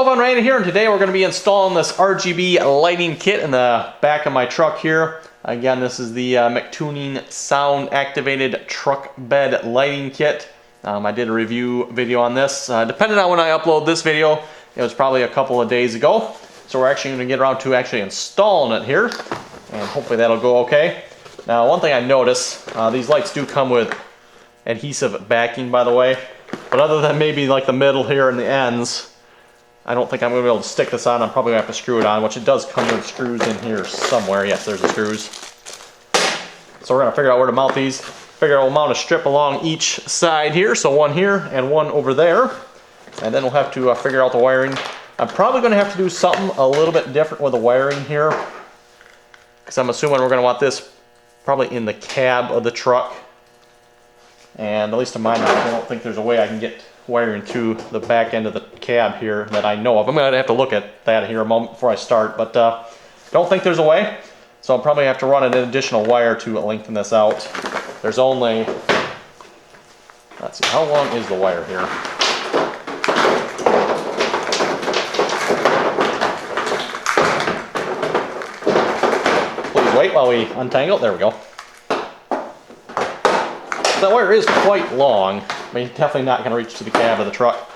Hello, Randy here, and today we're going to be installing this RGB lighting kit in the back of my truck here. Again, this is the Mictuning sound activated truck bed lighting kit. I did a review video on this. Depending on when I upload this video, it was probably a couple of days ago. So we're actually going to get around to actually installing it here, and hopefully that'll go okay. Now, one thing I noticed, these lights do come with adhesive backing, by the way. But other than maybe like the middle here and the ends, I don't think I'm going to be able to stick this on. I'm probably going to have to screw it on, which it does come with screws in here somewhere. Yes, there's the screws. So we're going to figure out where to mount these. Figure out we'll mount a strip along each side here. So one here and one over there. And then we'll have to figure out the wiring. I'm probably going to have to do something a little bit different with the wiring here, because I'm assuming we're going to want this probably in the cab of the truck. And at least in my mind, I don't think there's a way I can get wiring to the back end of the cab here that I know of. I'm going to have to look at that here a moment before I start, but don't think there's a way. So I'll probably have to run an additional wire to lengthen this out. There's only, let's see, how long is the wire here? Please wait while we untangle. There we go. That wire is quite long. I mean, definitely not going to reach to the cab of the truck.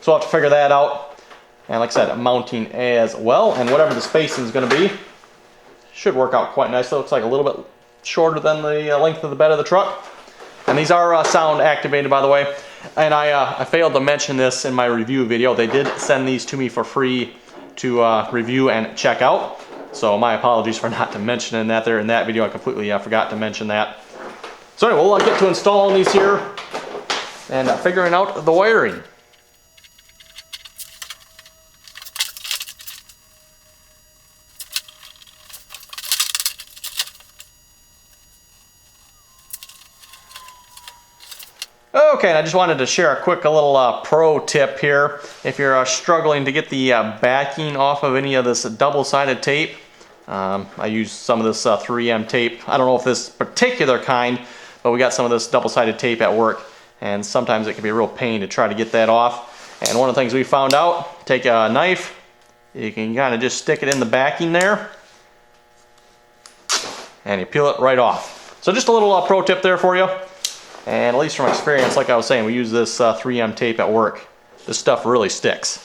So I'll have to figure that out. And like I said, mounting as well. And whatever the spacing is going to be, should work out quite nicely. Looks like a little bit shorter than the length of the bed of the truck. And these are sound activated, by the way. And I failed to mention this in my review video. They did send these to me for free to review and check out. So my apologies for not mentioning that there in that video. I completely forgot to mention that. So anyway, we'll get to installing these here and figuring out the wiring. Okay, and I just wanted to share a quick little pro tip here. If you're struggling to get the backing off of any of this double-sided tape, I use some of this 3M tape. I don't know if this particular kind, but we got some of this double-sided tape at work, and sometimes it can be a real pain to try to get that off. And one of the things we found out, take a knife, you can kind of just stick it in the backing there, and you peel it right off. So just a little pro tip there for you. And at least from experience, like I was saying, we use this 3M tape at work. This stuff really sticks.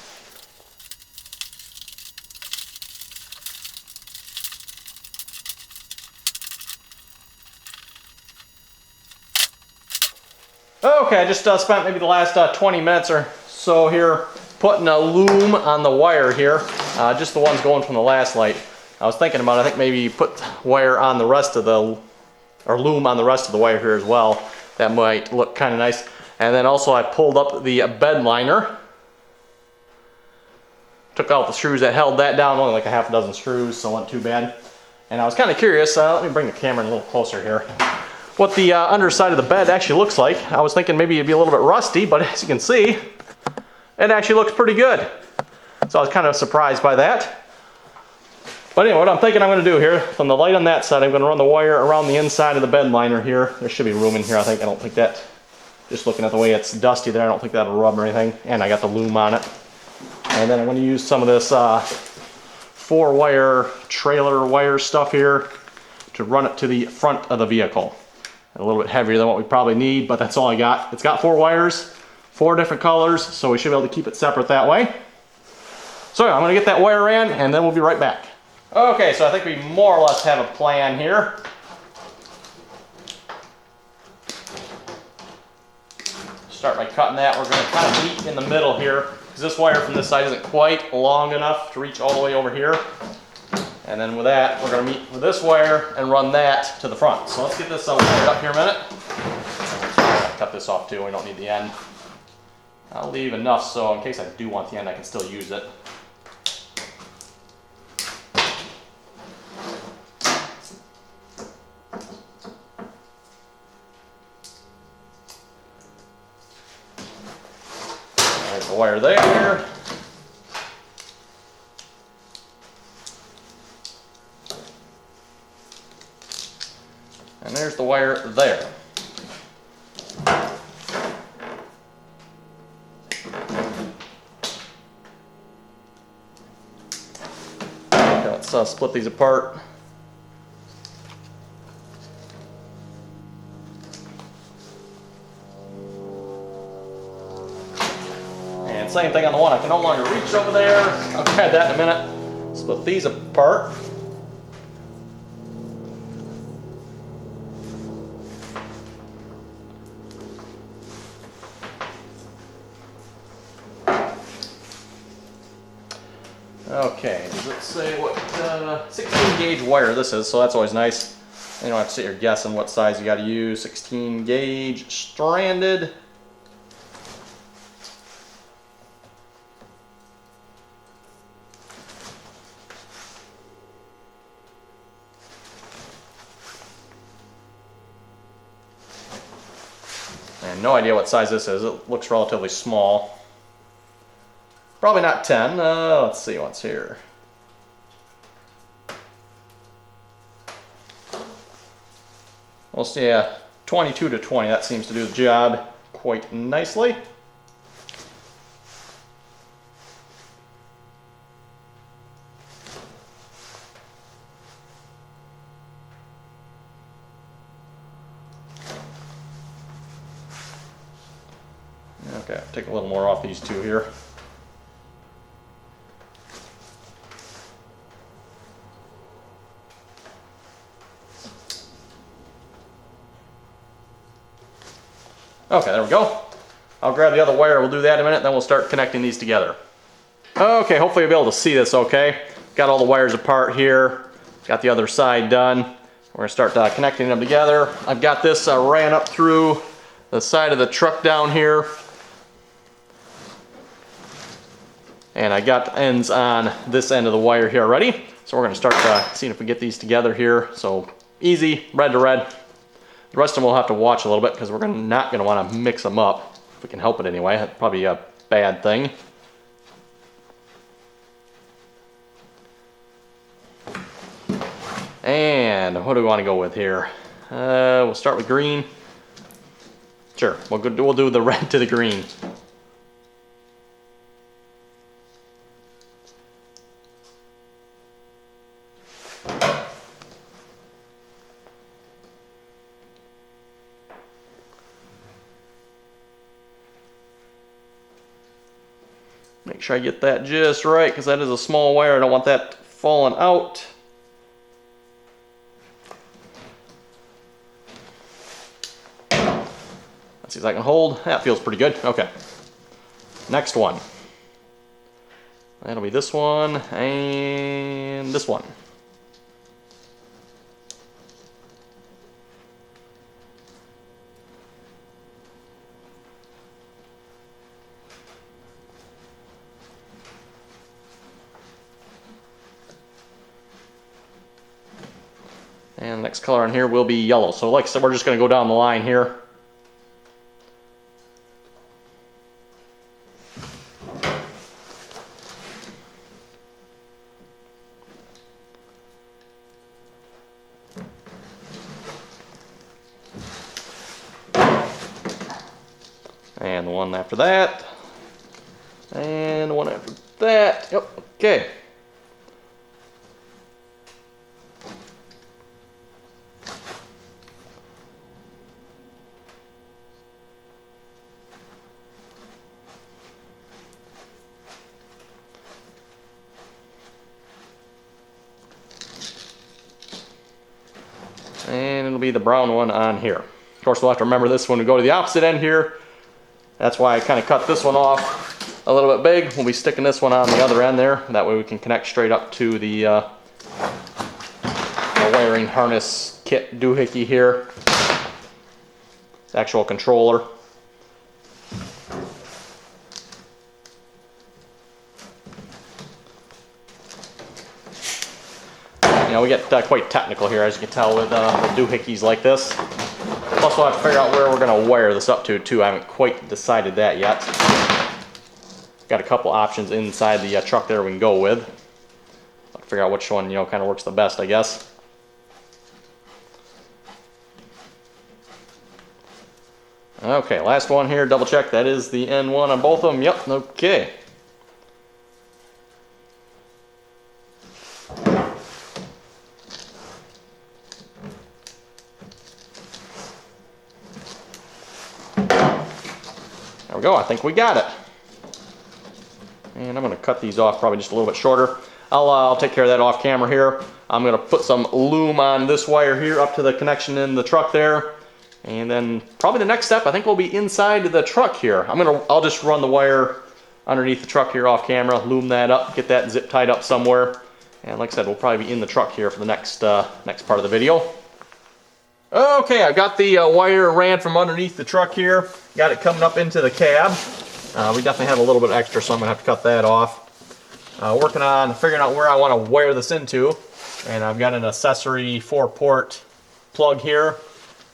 Okay, I just spent maybe the last 20 minutes or so here putting a loom on the wire here, just the ones going from the last light. I was thinking about, I think maybe put wire on the rest of the, or loom on the rest of the wire here as well. That might look kind of nice. And then also I pulled up the bed liner, took out the screws that held that down, only like a half a dozen screws, so it wasn't too bad. And I was kind of curious, let me bring the camera in a little closer here, what the underside of the bed actually looks like. I was thinking maybe it'd be a little bit rusty, but as you can see, it actually looks pretty good. So I was kind of surprised by that. But anyway, what I'm thinking I'm going to do here, from the light on that side, I'm going to run the wire around the inside of the bed liner here. There should be room in here, I think. I don't think that, just looking at the way it's dusty there, I don't think that'll rub or anything. And I got the loom on it. And then I'm going to use some of this 4-wire trailer wire stuff here to run it to the front of the vehicle. A little bit heavier than what we probably need, but that's all I got. It's got 4 wires, 4 different colors, so we should be able to keep it separate that way. So I'm going to get that wire in, and then we'll be right back. Okay, so I think we more or less have a plan here. Start by cutting that. We're going to kind of meet in the middle here, because this wire from this side isn't quite long enough to reach all the way over here. And then with that, we're going to meet with this wire and run that to the front. So let's get this wired up here a minute. Cut this off too, we don't need the end. I'll leave enough so in case I do want the end, I can still use it. There's the wire there. And there's the wire there. let's split these apart. And same thing on the one I can no longer reach over there. I'll grab that in a minute. Split these apart. Okay, does it say what 16 gauge wire this is, so that's always nice. You don't have to sit here guessing what size you got to use. 16 gauge stranded. And no idea what size this is. It looks relatively small. Probably not 10. Let's see what's here. We'll see, 22 to 20. That seems to do the job quite nicely. Okay, take a little more off these two here. Okay, there we go. I'll grab the other wire, we'll do that in a minute, then we'll start connecting these together. Okay, hopefully you'll be able to see this okay. Got all the wires apart here, got the other side done. We're gonna start connecting them together. I've got this ran up through the side of the truck down here. And I got ends on this end of the wire here already. So we're gonna start seeing if we get these together here. So easy, red to red. The rest of them we'll have to watch a little bit because we're not gonna wanna mix them up, if we can help it anyway. That's probably a bad thing. And what do we wanna go with here? We'll start with green. Sure, we'll do the red to the green. Make sure I get that just right because that is a small wire. I don't want that falling out. Let's see if I can hold. That feels pretty good. Okay. Next one. That'll be this one and this one. And the next color on here will be yellow. So like I said, we're just going to go down the line here. And the one after that. And the one after that. Yep, okay. And it'll be the brown one on here. Of course, we'll have to remember this one to go to the opposite end here. That's why I kind of cut this one off a little bit big. We'll be sticking this one on the other end there. That way we can connect straight up to the wiring harness kit doohickey here. The actual controller. You know, we get quite technical here, as you can tell, with doohickeys like this. Plus, we'll have to figure out where we're going to wire this up to, too. I haven't quite decided that yet. Got a couple options inside the truck there we can go with. I'll figure out which one, you know, kind of works the best, I guess. Okay, last one here, double check. That is the N1 on both of them. Yep, okay. we go, I think we got it. And I'm gonna cut these off probably just a little bit shorter. I'll take care of that off camera here. I'm gonna put some loom on this wire here up to the connection in the truck there. And then probably the next step, I think we'll be inside the truck here. I'll just run the wire underneath the truck here off camera, loom that up, get that zip tied up somewhere. And like I said, we'll probably be in the truck here for the next part of the video. Okay, I've got the wire ran from underneath the truck here. Got it coming up into the cab. We definitely have a little bit extra, so I'm gonna have to cut that off. Working on figuring out where I want to wire this into. And I've got an accessory 4-port plug here.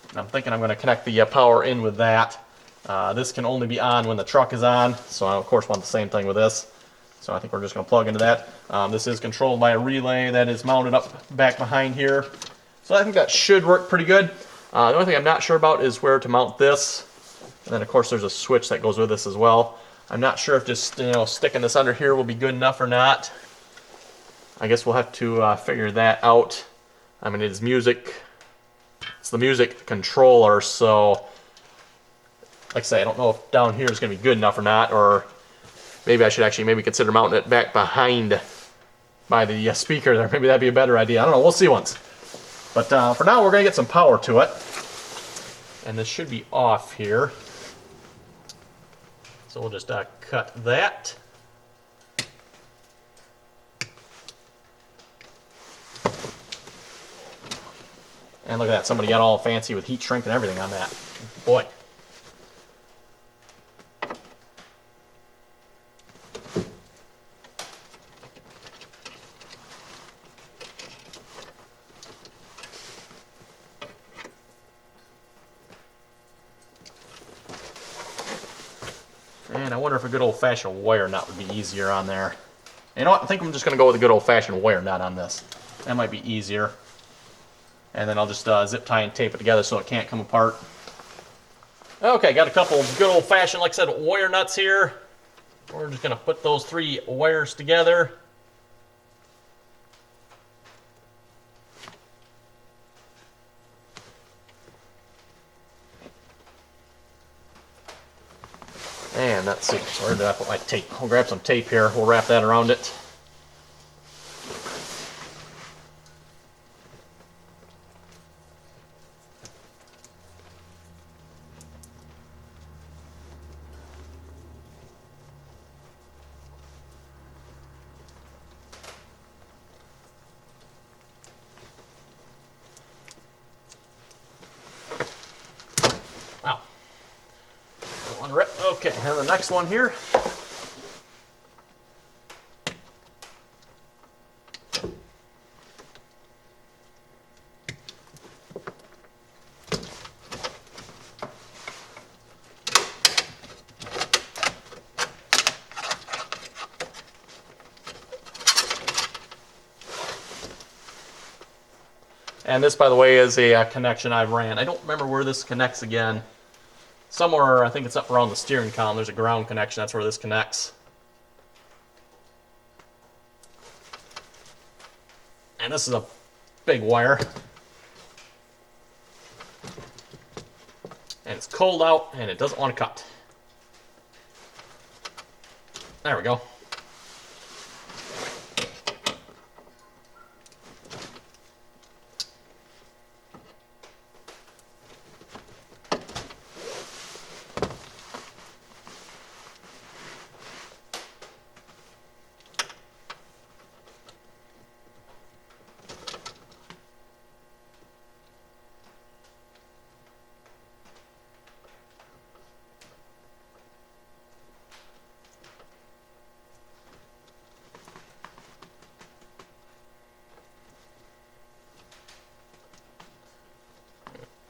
And I'm thinking I'm going to connect the power in with that. This can only be on when the truck is on, so I of course want the same thing with this. So I think we're just going to plug into that. This is controlled by a relay that is mounted up back behind here. So I think that should work pretty good. The only thing I'm not sure about is where to mount this. And then of course there's a switch that goes with this as well. I'm not sure if just sticking this under here will be good enough or not. I guess we'll have to figure that out. I mean, it's music. It's the music controller, so like I say, I don't know if down here is going to be good enough or not, or maybe I should actually consider mounting it back behind by the speaker there. Maybe that'd be a better idea. I don't know. We'll see once. But for now, we're going to get some power to it, and this should be off here. So we'll just cut that. And look at that, somebody got all fancy with heat shrink and everything on that. Boy. And I wonder if a good old-fashioned wire nut would be easier on there. You know what, I think I'm just going to go with a good old-fashioned wire nut on this. That might be easier. And then I'll just zip tie and tape it together so it can't come apart. Okay, got a couple good old-fashioned, like I said, wire nuts here. We're just going to put those 3 wires together. And let's see, where did I put my tape? I'll grab some tape here. We'll wrap that around it. Okay, and the next one here. And this, by the way, is a connection I ran. I don't remember where this connects again. Somewhere, I think it's up around the steering column, there's a ground connection, that's where this connects. And this is a big wire. And it's cold out, and it doesn't want to cut. There we go.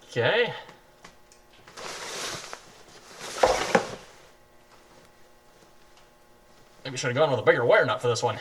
Okay. Maybe I should have gone with a bigger wire nut for this one.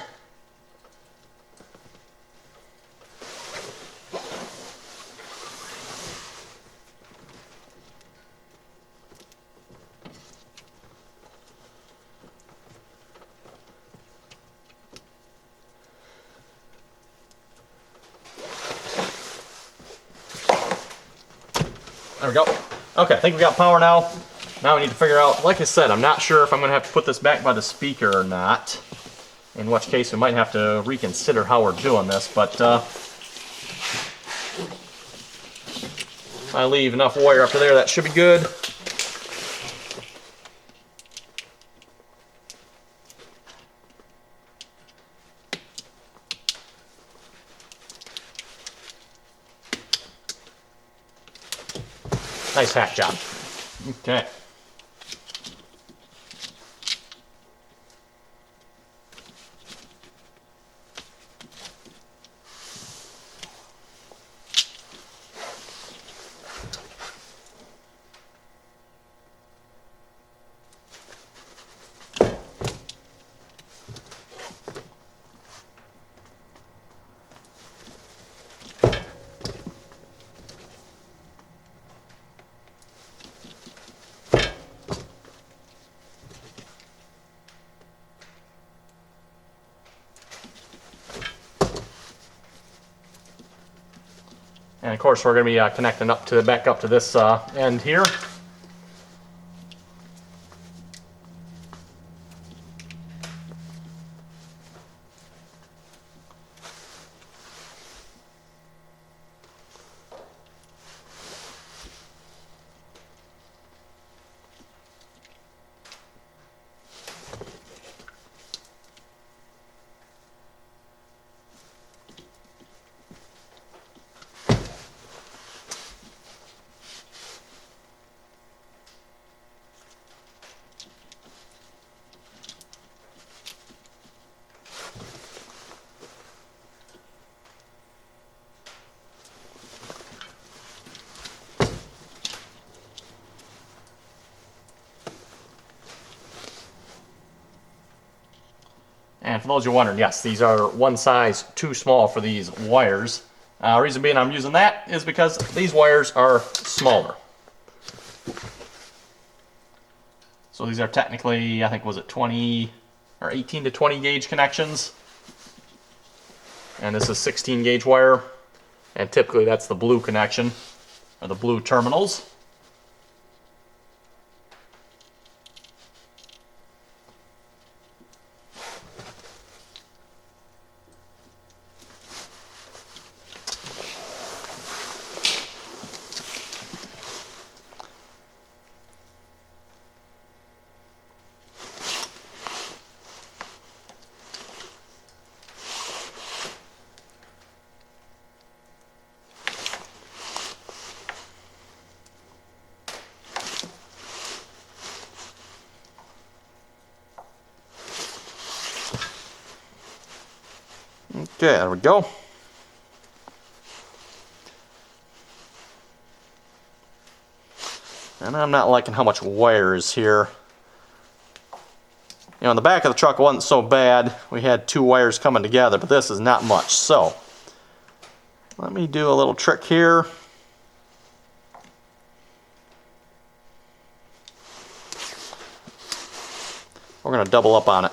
There we go. Okay, I think we got power now. Now we need to figure out, like I said, I'm not sure if I'm going to have to put this back by the speaker or not. In which case we might have to reconsider how we're doing this, but if I leave enough wire up to there, that should be good. Nice hack job. Okay. And of course, we're going to be connecting back up to this end here. And for those who are wondering, yes, these are one size too small for these wires. Reason being I'm using that is because these wires are smaller. So these are technically, I think, was it 20 or 18 to 20 gauge connections? And this is 16 gauge wire. And typically that's the blue connection, or the blue terminals. Okay, there we go. And I'm not liking how much wire is here. You know, in the back of the truck it wasn't so bad. We had 2 wires coming together, but this is not much. So, let me do a little trick here. We're going to double up on it.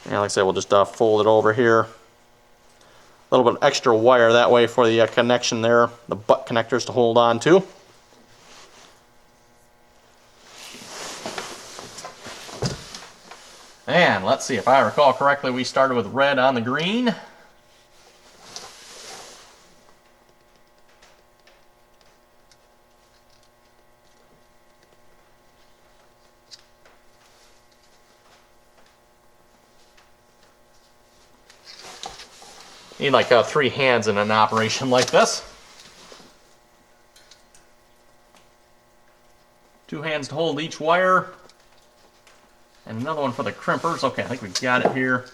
And like I said, we'll just fold it over here. A little bit extra wire that way for the connection there, the butt connectors to hold on to. And let's see, if I recall correctly, we started with red on the green. Need like 3 hands in an operation like this. 2 hands to hold each wire. And another one for the crimpers. Okay, I think we got it here.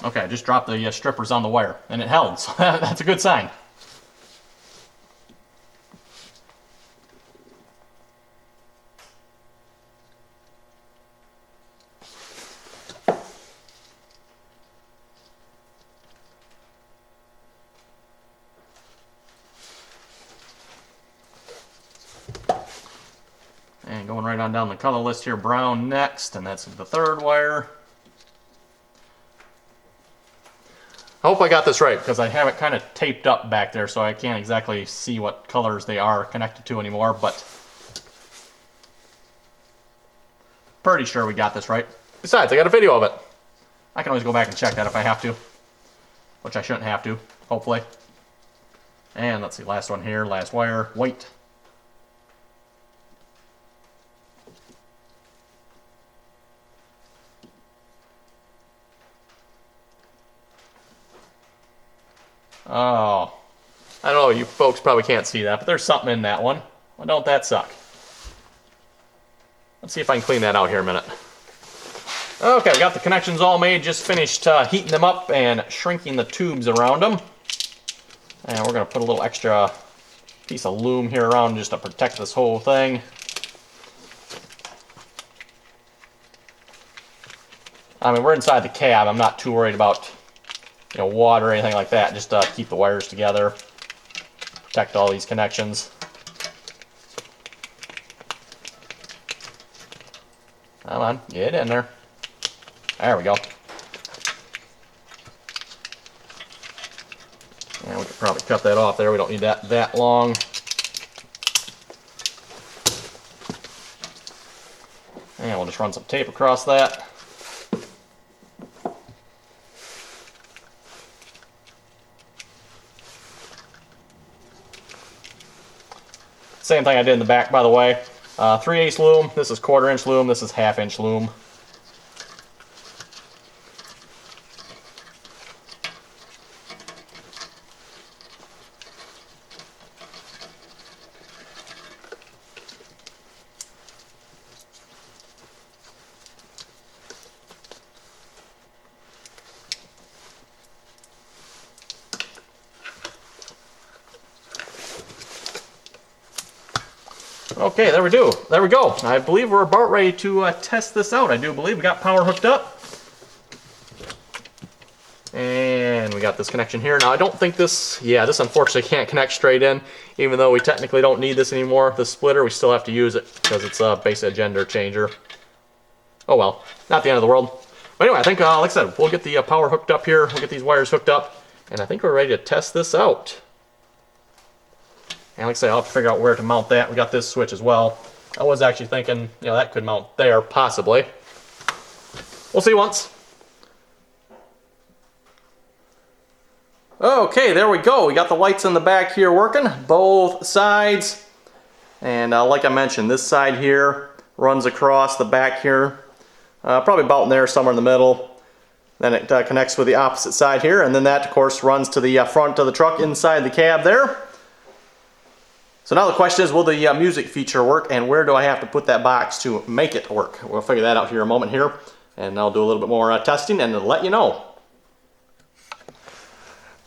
Okay, I just dropped the strippers on the wire, and it held, so that's a good sign. And going right on down the color list here, brown next, and that's the third wire. I hope I got this right, because I have it kind of taped up back there, so I can't exactly see what colors they are connected to anymore, but pretty sure we got this right. Besides, I got a video of it. I can always go back and check that if I have to, which I shouldn't have to, hopefully. And let's see, last one here, last wire, white. Oh, I know you folks probably can't see that, but there's something in that one. Well, don't that suck? Let's see if I can clean that out here in a minute. Okay, we got the connections all made, just finished heating them up and shrinking the tubes around them. And we're going to put a little extra piece of loom here around just to protect this whole thing. I mean, we're inside the cab. I'm not too worried about water or anything like that. Just keep the wires together, protect all these connections. Come on, get in there. There we go. And we could probably cut that off there. We don't need that long. And we'll just run some tape across that. Same thing I did in the back, by the way. 3/8 loom, this is 1/4 inch loom, this is 1/2 inch loom. Okay, there we go. I believe we're about ready to test this out. I do believe we got power hooked up. And we got this connection here. Now I don't think this unfortunately can't connect straight in. Even though we technically don't need this anymore, the splitter, we still have to use it because it's basically a gender changer. Oh well, not the end of the world. But anyway, I think, like I said, we'll get the power hooked up here. We'll get these wires hooked up. And I think we're ready to test this out. And like I say, I'll have to figure out where to mount that. We got this switch as well. I was actually thinking, that could mount there, possibly. We'll see once. Okay, there we go. We got the lights in the back here working, both sides. And like I mentioned, this side here runs across the back here. Probably about in there, somewhere in the middle. Then it connects with the opposite side here. And then that, of course, runs to the front of the truck inside the cab there. So now the question is, will the music feature work, and where do I have to put that box to make it work? We'll figure that out here in a moment here, and I'll do a little bit more testing and let you know.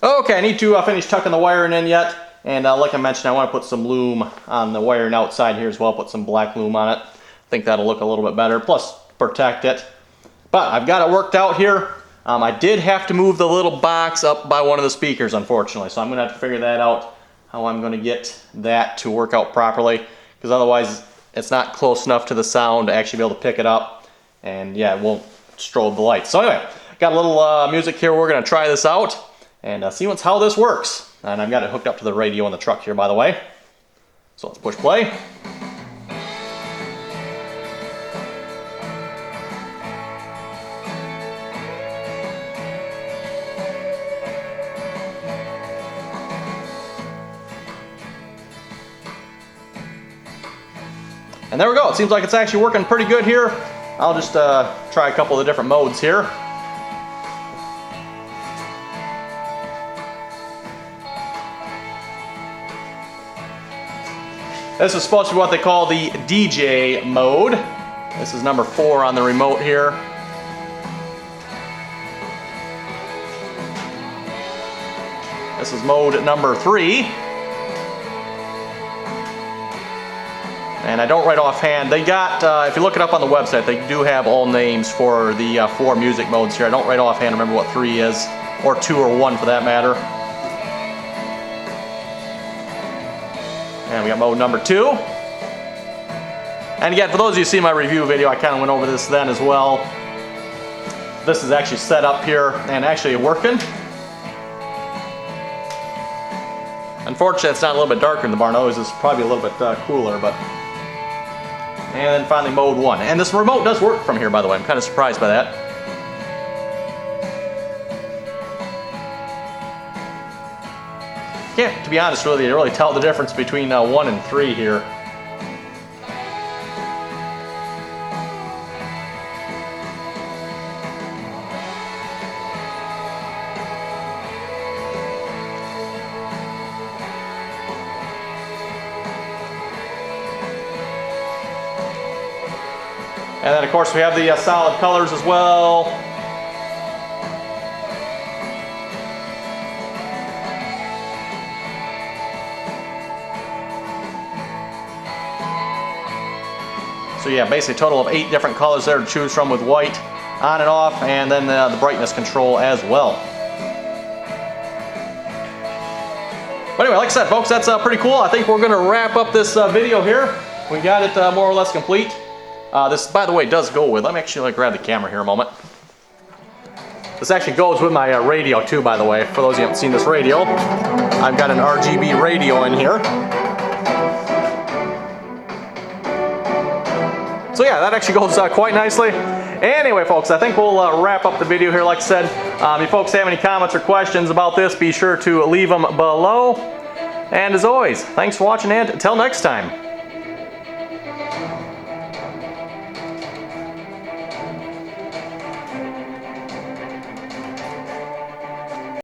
Okay, I need to finish tucking the wiring in yet, and like I mentioned, I want to put some loom on the wiring outside here as well, put some black loom on it. I think that'll look a little bit better, plus protect it. But I've got it worked out here. I did have to move the little box up by one of the speakers, unfortunately, so I'm going to have to figure that out, how I'm going to get that to work out properly, because otherwise it's not close enough to the sound to actually be able to pick it up, and yeah, it won't strobe the lights. So anyway, got a little music here. We're going to try this out and see how this works. And I've got it hooked up to the radio in the truck here, by the way. So let's push play. And there we go. It seems like it's actually working pretty good here. I'll just try a couple of the different modes here. This is supposed to be what they call the DJ mode. This is number 4 on the remote here. This is mode number 3. And I don't write offhand. They got, if you look it up on the website, they do have all names for the 4 music modes here. I don't write offhand remember what 3 is, or 2 or 1 for that matter. And we got mode number 2. And again, for those of you who see my review video, I kind of went over this then as well. This is actually set up here and actually working. Unfortunately, it's not a little bit darker in the barn. Always is probably a little bit cooler, but. And then finally mode 1. And this remote does work from here, by the way. I'm kind of surprised by that. Can't, to be honest, really tell the difference between 1 and 3 here. And then of course we have the solid colors as well. So yeah, basically a total of 8 different colors there to choose from with white, on and off, and then the brightness control as well. But anyway, like I said, folks, that's pretty cool. I think we're going to wrap up this video here. We got it more or less complete. This, by the way, does go with, let me actually grab the camera here a moment. This actually goes with my radio too, by the way. For those of you who haven't seen this radio, I've got an RGB radio in here. So yeah, that actually goes quite nicely. Anyway, folks, I think we'll wrap up the video here. Like I said, if you folks have any comments or questions about this, be sure to leave them below. And as always, thanks for watching, and until next time.